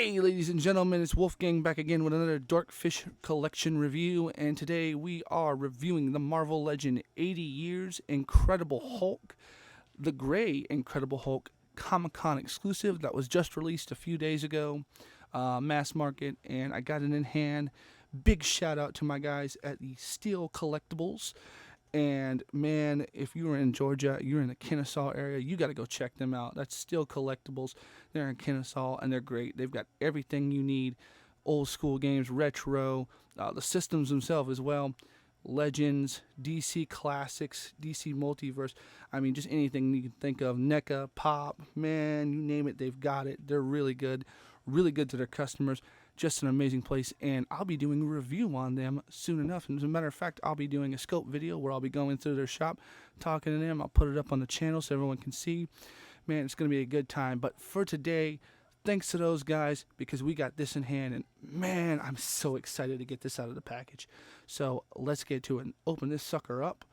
Hey, ladies and gentlemen, it's Wolfgang back again with another Darkfish Collection review, and today we are reviewing the Marvel Legend 80 Years Incredible Hulk, the Gray Incredible Hulk Comic-Con exclusive that was just released a few days ago, mass market, and I got it in hand. Big shout out to my guys at the Steel Collectibles. And man, if you are in Georgia, you're in the Kennesaw area, you got to go check them out. That's Still Collectibles. They're in Kennesaw and they're great. They've got everything you need, old school games, retro, the systems themselves as well. Legends, DC Classics, DC Multiverse. I mean, just anything you can think of. NECA, Pop, man, you name it, they've got it. They're really good to their customers. Just an amazing place, and I'll be doing a review on them soon enough. And as a matter of fact, I'll be doing a scope video where I'll be going through their shop, talking to them. I'll put it up on the channel so everyone can see. Man, it's going to be a good time. But for today, thanks to those guys, because we got this in hand, and man, I'm so excited to get this out of the package. So let's get to it and open this sucker up.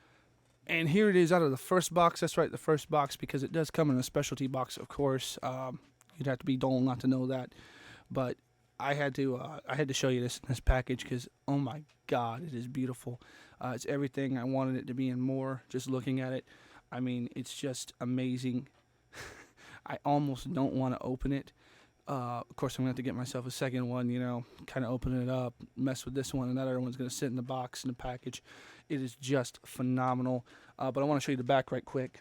And here it is out of the first box. That's right, the first box, because it does come in a specialty box, of course. You'd have to be dull not to know that. But I had to show you this in this package because, oh my God, it is beautiful. It's everything I wanted it to be and more. Just looking at it, I mean, it's just amazing. I almost don't want to open it. Of course, I'm going to have to get myself a second one, kind of open it up, mess with this one, and that other one's going to sit in the box in the package. It is just phenomenal. But I want to show you the back right quick.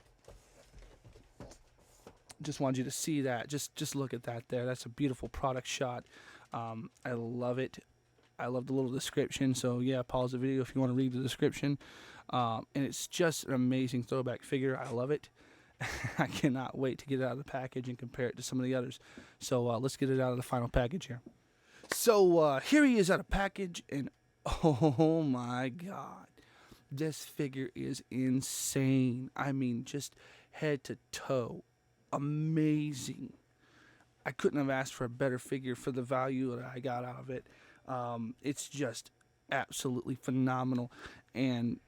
Just wanted you to see that. Just look at that there. That's a beautiful product shot. I love it. I love the little description. So yeah, pause the video if you want to read the description. And it's just an amazing throwback figure. I love it. I cannot wait to get it out of the package and compare it to some of the others. So let's get it out of the final package here. So here he is out of package, and oh my God, this figure is insane. I mean, just head to toe. Amazing. I couldn't have asked for a better figure for the value that I got out of it. It's just absolutely phenomenal. And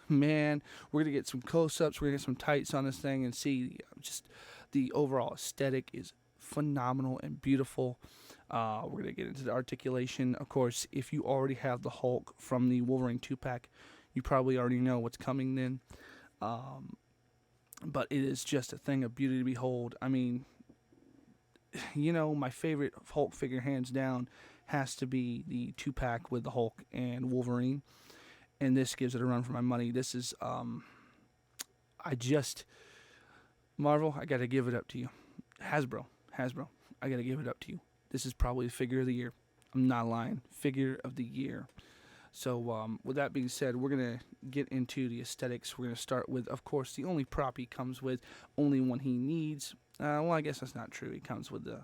man, we're going to get some close-ups, we're going to get some tights on this thing and see just the overall aesthetic is phenomenal and beautiful. We're going to get into the articulation. Of course, if you already have the Hulk from the Wolverine 2-pack, you probably already know what's coming then. But it is just a thing of beauty to behold. I mean, my favorite Hulk figure, hands down, has to be the 2-pack with the Hulk and Wolverine. And this gives it a run for my money. This is, Marvel, I got to give it up to you. Hasbro, I got to give it up to you. This is probably the figure of the year. I'm not lying. Figure of the year. So with that being said, we're going to get into the aesthetics. We're going to start with, of course, the only prop he comes with, only one he needs. Well, I guess that's not true. He comes with the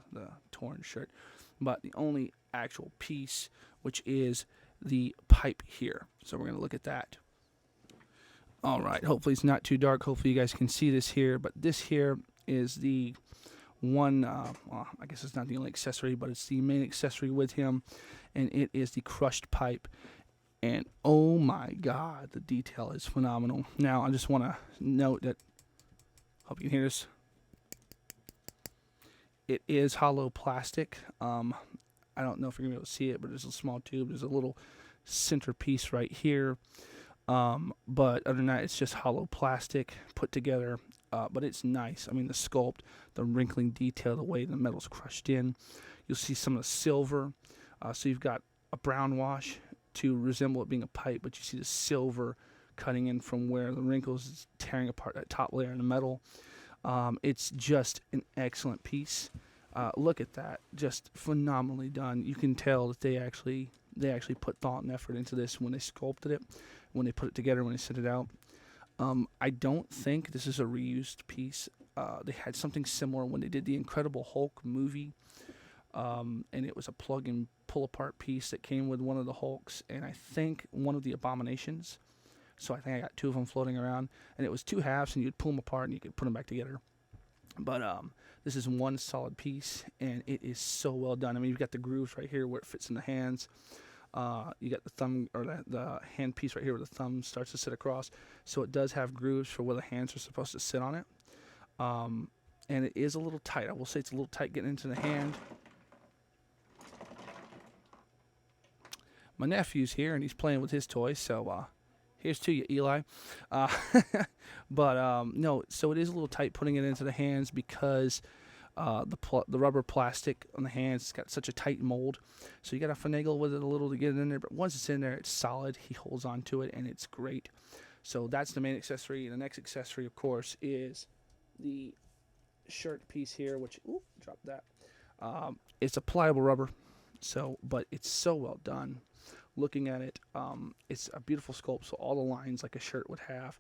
torn shirt. But the only actual piece, which is the pipe here. So we're going to look at that. All right. Hopefully it's not too dark. Hopefully you guys can see this here. But this here is the one, well, I guess it's not the only accessory, but it's the main accessory with him. And it is the crushed pipe. And oh my God, the detail is phenomenal. Now, I just want to note that, hope you can hear this. It is hollow plastic. I don't know if you're going to be able to see it, but there's a small tube. There's a little centerpiece right here. But other than that, it's just hollow plastic put together. But it's nice. I mean, the sculpt, the wrinkling detail, the way the metal's crushed in. You'll see some of the silver. So you've got a brown wash to resemble it being a pipe, but you see the silver cutting in from where the wrinkles is tearing apart that top layer of the metal. It's just an excellent piece. Look at that, just phenomenally done. You can tell that they actually put thought and effort into this when they sculpted it, when they put it together, when they set it out. I don't think this is a reused piece. They had something similar when they did the Incredible Hulk movie. And it was a plug and pull apart piece that came with one of the Hulks and I think one of the Abominations. So I think I got two of them floating around, and it was two halves, and you'd pull them apart and you could put them back together. But this is one solid piece, and it is so well done. I mean, you've got the grooves right here where it fits in the hands. You got the thumb, or the hand piece right here where the thumb starts to sit across. So it does have grooves for where the hands are supposed to sit on it. And it is a little tight. I will say it's a little tight getting into the hand. My nephew's here and he's playing with his toys, so here's to you, Eli. Uh, but no, so it is a little tight putting it into the hands because the rubber plastic on the hands has got such a tight mold. So you got to finagle with it a little to get it in there. But once it's in there, it's solid. He holds on to it, and it's great. So that's the main accessory. And the next accessory, of course, is the shirt piece here, which, ooh, drop that. It's a pliable rubber, but it's so well done. Looking at it, it's a beautiful sculpt. So all the lines like a shirt would have,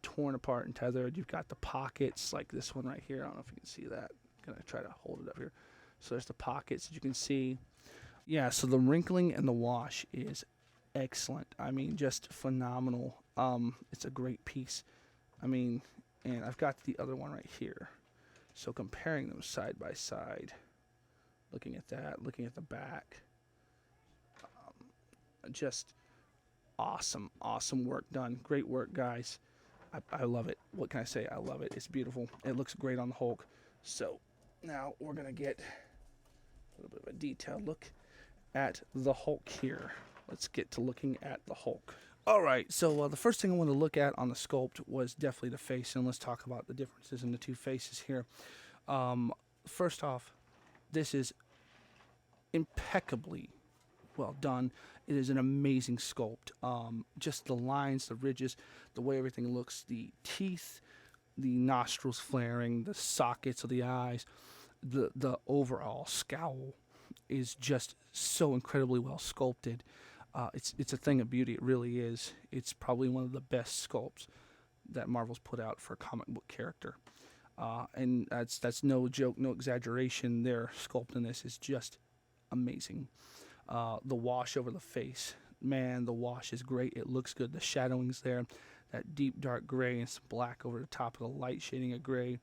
torn apart and tethered. You've got the pockets like this one right here. I don't know if you can see that. I'm gonna try to hold it up here. So there's the pockets that you can see. Yeah, so the wrinkling and the wash is excellent. I mean, just phenomenal. It's a great piece. I mean, and I've got the other one right here. So comparing them side by side, looking at that, looking at the back, just awesome work done. Great work, guys. I love it. What can I say? I love it. It's beautiful. It looks great on the Hulk. So now we're going to get a little bit of a detailed look at the Hulk here. Let's get to looking at the Hulk. All right, so the first thing I want to look at on the sculpt was definitely the face, and let's talk about the differences in the two faces here. First off, this is impeccably well done. It is an amazing sculpt. Just the lines, the ridges, the way everything looks, the teeth, the nostrils flaring, the sockets of the eyes, the overall scowl is just so incredibly well sculpted. It's a thing of beauty. It really is. It's probably one of the best sculpts that Marvel's put out for a comic book character. And that's no joke, no exaggeration. Their sculpt in this is just amazing. The wash over the face, man, the wash is great. It looks good. The shadowing's there, that deep dark gray and some black over the top of the light shading of gray.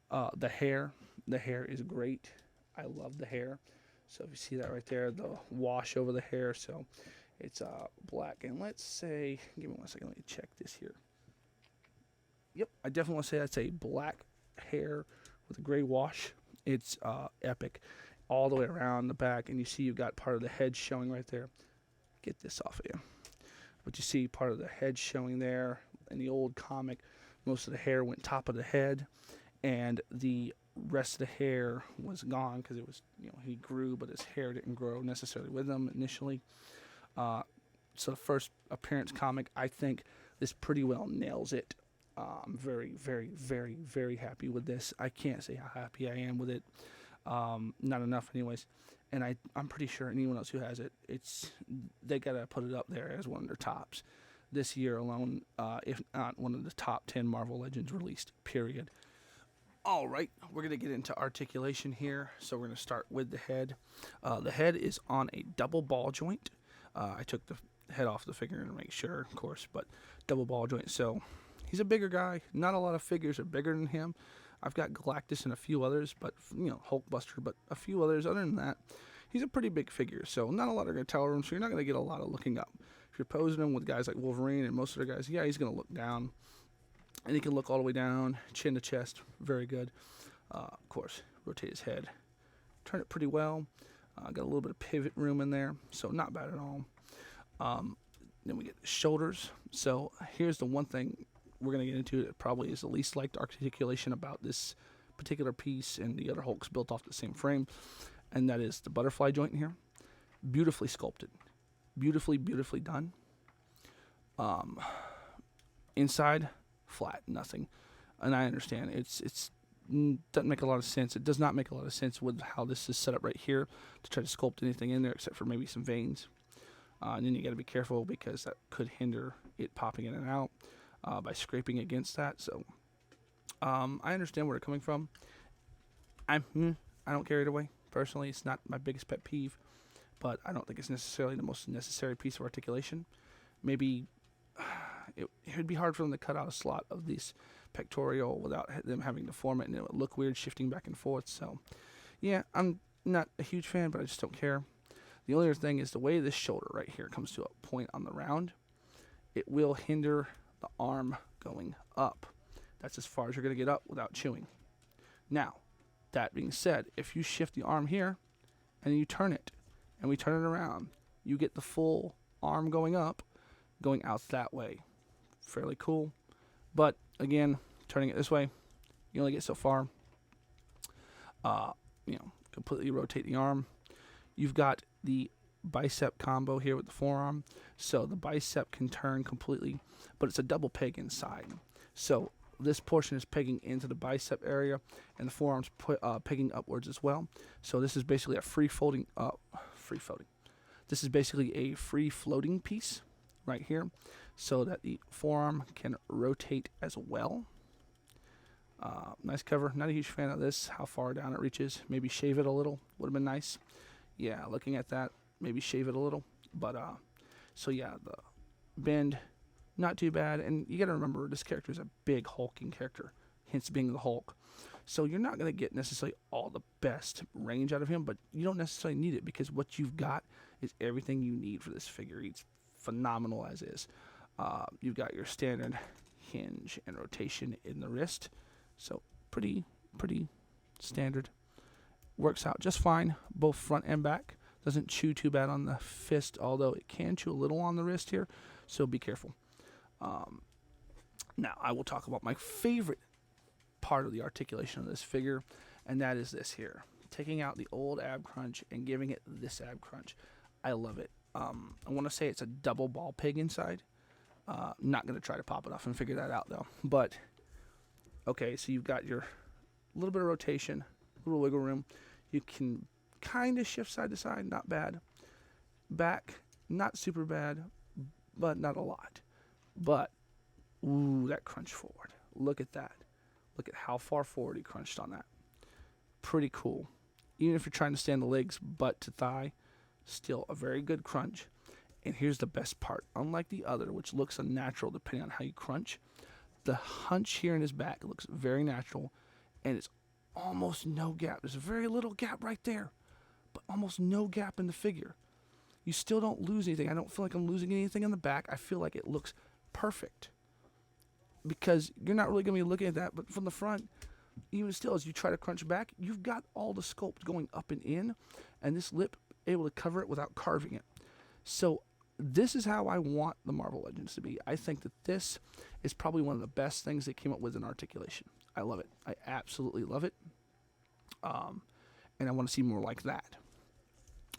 The hair is great. I love the hair. So if you see that right there, the wash over the hair, so it's black. And let's say, give me 1 second, let me check this here. Yep, I definitely want to say that's a black hair with a gray wash. It's epic. All the way around the back, and you see you've got part of the head showing right there. Get this off of you. But you see part of the head showing there. In the old comic, most of the hair went top of the head, and the rest of the hair was gone because it was, he grew, but his hair didn't grow necessarily with him initially. So the first appearance comic, I think this pretty well nails it. I'm very, very, very, very happy with this. I can't say how happy I am with it. Not enough anyways, and I'm pretty sure anyone else who has it, they gotta put it up there as one of their tops this year alone, if not one of the top 10 Marvel Legends released, period. All right, we're gonna get into articulation here, so we're gonna start with the head. The head is on a double ball joint. I took the head off the figure to make sure, of course, but double ball joint, so he's a bigger guy. Not a lot of figures are bigger than him. I've got Galactus and a few others, but, Hulkbuster, but a few others. Other than that, he's a pretty big figure, so not a lot are going to tower him, so you're not going to get a lot of looking up. If you're posing him with guys like Wolverine and most of the guys, yeah, he's going to look down, and he can look all the way down, chin to chest, very good. Of course, rotate his head, turn it pretty well. Got a little bit of pivot room in there, so not bad at all. Then we get the shoulders. So here's the one thing we're going to get into that probably is the least liked articulation about this particular piece, and the other Hulk's built off the same frame, and that is the butterfly joint here. Beautifully sculpted. Beautifully done. Inside, flat, nothing. And I understand it's doesn't make a lot of sense. It does not make a lot of sense with how this is set up right here to try to sculpt anything in there except for maybe some veins. And then you got to be careful because that could hinder it popping in and out by scraping against that. So I understand where they're coming from. I don't carry it away. Personally, it's not my biggest pet peeve, but I don't think it's necessarily the most necessary piece of articulation. Maybe it would be hard for them to cut out a slot of this pectoral without them having to form it, and it would look weird shifting back and forth. So, yeah, I'm not a huge fan, but I just don't care. The only other thing is the way this shoulder right here comes to a point on the round, it will hinder the arm going up. That's as far as you're going to get up without chewing. Now, that being said, if you shift the arm here and you turn it, and we turn it around, you get the full arm going up, going out that way. Fairly cool. But again, turning it this way, you only get so far. Completely rotate the arm. You've got the bicep combo here with the forearm. So the bicep can turn completely, but it's a double peg inside. So this portion is pegging into the bicep area, and the forearm's pegging upwards as well. So this is basically a free floating. This is basically a free floating piece right here, so that the forearm can rotate as well. Nice cover. Not a huge fan of this, how far down it reaches. Maybe shave it a little. Would have been nice. Yeah, looking at that, maybe shave it a little. But, so yeah, the bend, not too bad. And you got to remember, this character is a big hulking character, hence being the Hulk. So you're not going to get necessarily all the best range out of him, but you don't necessarily need it, because what you've got is everything you need for this figure. He's phenomenal as is. You've got your standard hinge and rotation in the wrist. So pretty standard. Works out just fine, both front and back. Doesn't chew too bad on the fist, although it can chew a little on the wrist here, so be careful. Now, I will talk about my favorite part of the articulation of this figure, and that is this here. Taking out the old ab crunch and giving it this ab crunch. I love it. I want to say it's a double ball peg inside. Not going to try to pop it off and figure that out, though. But, okay, so you've got your little bit of rotation, a little wiggle room. You can kind of shift side to side, not bad. Back, not super bad, but not a lot. But, ooh, that crunch forward. Look at that. Look at how far forward he crunched on that. Pretty cool. Even if you're trying to stand the legs butt to thigh, still a very good crunch. And here's the best part. Unlike the other, which looks unnatural depending on how you crunch, the hunch here in his back looks very natural, and it's almost no gap. There's a very little gap right there, but almost no gap in the figure. You still don't lose anything. I don't feel like I'm losing anything in the back. I feel like it looks perfect, because you're not really going to be looking at that. But from the front, even still, as you try to crunch back, you've got all the sculpt going up and in, and this lip able to cover it without carving it. So this is how I want the Marvel Legends to be. I think that this is probably one of the best things they came up with in articulation. I love it. I absolutely love it. And I want to see more like that.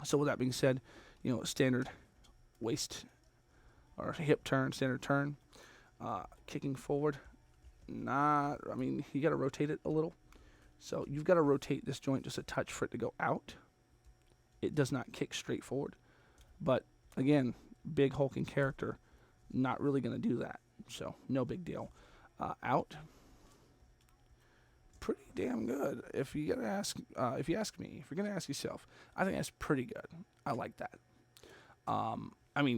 So with that being said, standard waist or hip turn, standard turn, kicking forward. You got to rotate it a little. So you've got to rotate this joint just a touch for it to go out. It does not kick straight forward. But again, big hulking character, not really going to do that. So no big deal. Out, pretty damn good. If you ask me, if you're gonna ask yourself, I think that's pretty good. I like that.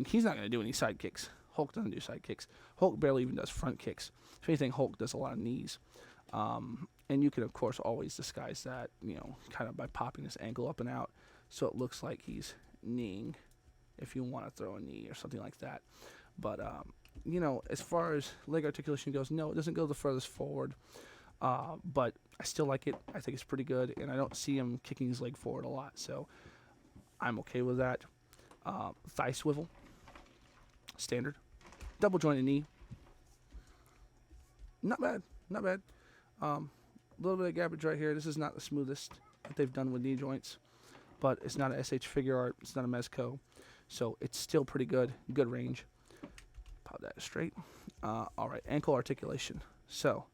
He's not going to do any side kicks. Hulk doesn't do side kicks. Hulk barely even does front kicks. If anything, Hulk does a lot of knees. And you can, of course, always disguise that, kind of by popping this ankle up and out, so it looks like he's kneeing, if you want to throw a knee or something like that. But, as far as leg articulation goes, no, it doesn't go the furthest forward. But I still like it. I think it's pretty good, and I don't see him kicking his leg forward a lot, so I'm okay with that. Thigh swivel, standard. Double jointed knee. Not bad. A little bit of gappage right here. This is not the smoothest that they've done with knee joints, but it's not a SH figure art. It's not a Mezco, so it's still pretty good. Good range. Pop that straight. All right, ankle articulation. So,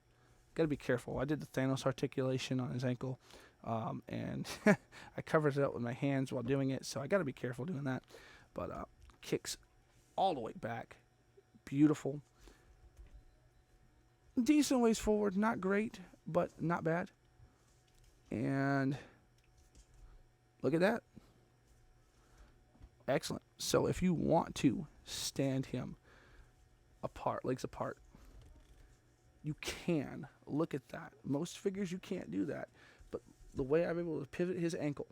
got to be careful. I did the Thanos articulation on his ankle, and I covered it up with my hands while doing it, so I got to be careful doing that. But kicks all the way back. Beautiful. Decent ways forward. Not great, but not bad. And look at that. Excellent. So if you want to stand him apart, legs apart, you can. Look at that. Most figures you can't do that. But the way I'm able to pivot his ankle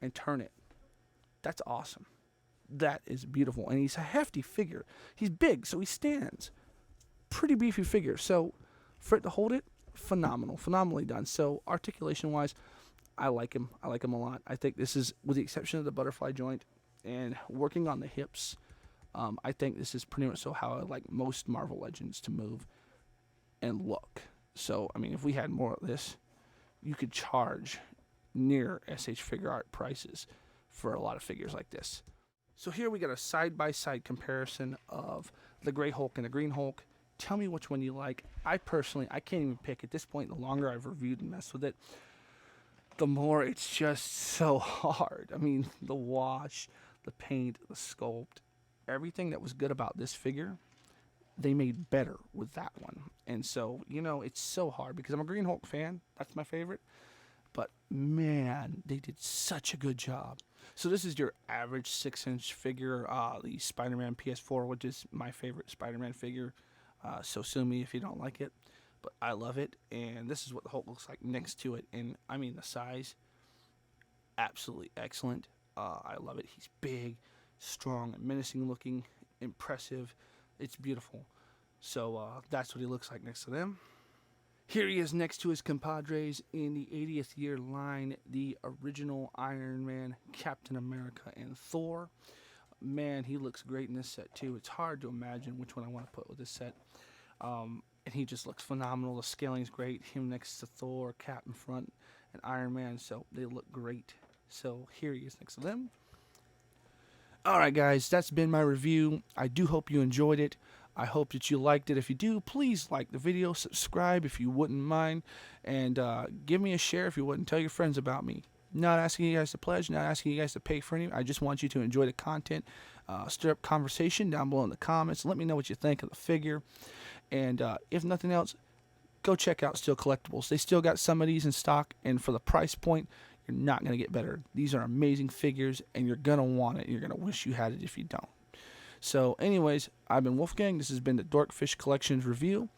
and turn it, that's awesome. That is beautiful. And he's a hefty figure. He's big, so he stands. Pretty beefy figure. So for it to hold it, phenomenal. Phenomenally done. So articulation-wise, I like him. I like him a lot. I think this is, with the exception of the butterfly joint, and working on the hips. I think this is pretty much so how I like most Marvel Legends to move and look. So, I mean, if we had more of this, you could charge near SH Figure Art prices for a lot of figures like this. So here we got a side-by-side comparison of the Gray Hulk and the Green Hulk. Tell me which one you like. I personally, I can't even pick at this point. The longer I've reviewed and messed with it, the more it's just so hard. I mean, the wash, the paint, the sculpt, everything that was good about this figure, they made better with that one. And so, you know, it's so hard because I'm a Green Hulk fan. That's my favorite. But man, they did such a good job. So this is your average 6-inch figure, the Spider-Man PS4, which is my favorite Spider-Man figure. So sue me if you don't like it, but I love it. And this is what the Hulk looks like next to it. And I mean, the size, absolutely excellent. I love it. He's big, strong, menacing looking, impressive. It's beautiful. So that's what he looks like next to them. Here he is next to his compadres in the 80th year line, the original Iron Man, Captain America, and Thor. Man, he looks great in this set too. It's hard to imagine which one I want to put with this set. And he just looks phenomenal. The scaling's great. Him next to Thor, Cap in front, and Iron Man. So they look great. So here he is next to them. Alright guys, that's been my review. I do hope you enjoyed it. I hope that you liked it. If you do, please like the video, subscribe if you wouldn't mind, and give me a share if you wouldn't. Tell your friends about me. Not asking you guys to pledge, not asking you guys to pay for anything. I just want you to enjoy the content. Stir up conversation down below in the comments. Let me know what you think of the figure. And if nothing else, go check out Steel Collectibles. They still got some of these in stock, and for the price point, you're not going to get better. These are amazing figures, and you're going to want it. You're going to wish you had it if you don't. So anyways, I've been Wolfgang. This has been the Dorkfish Collections review.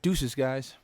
Deuces, guys.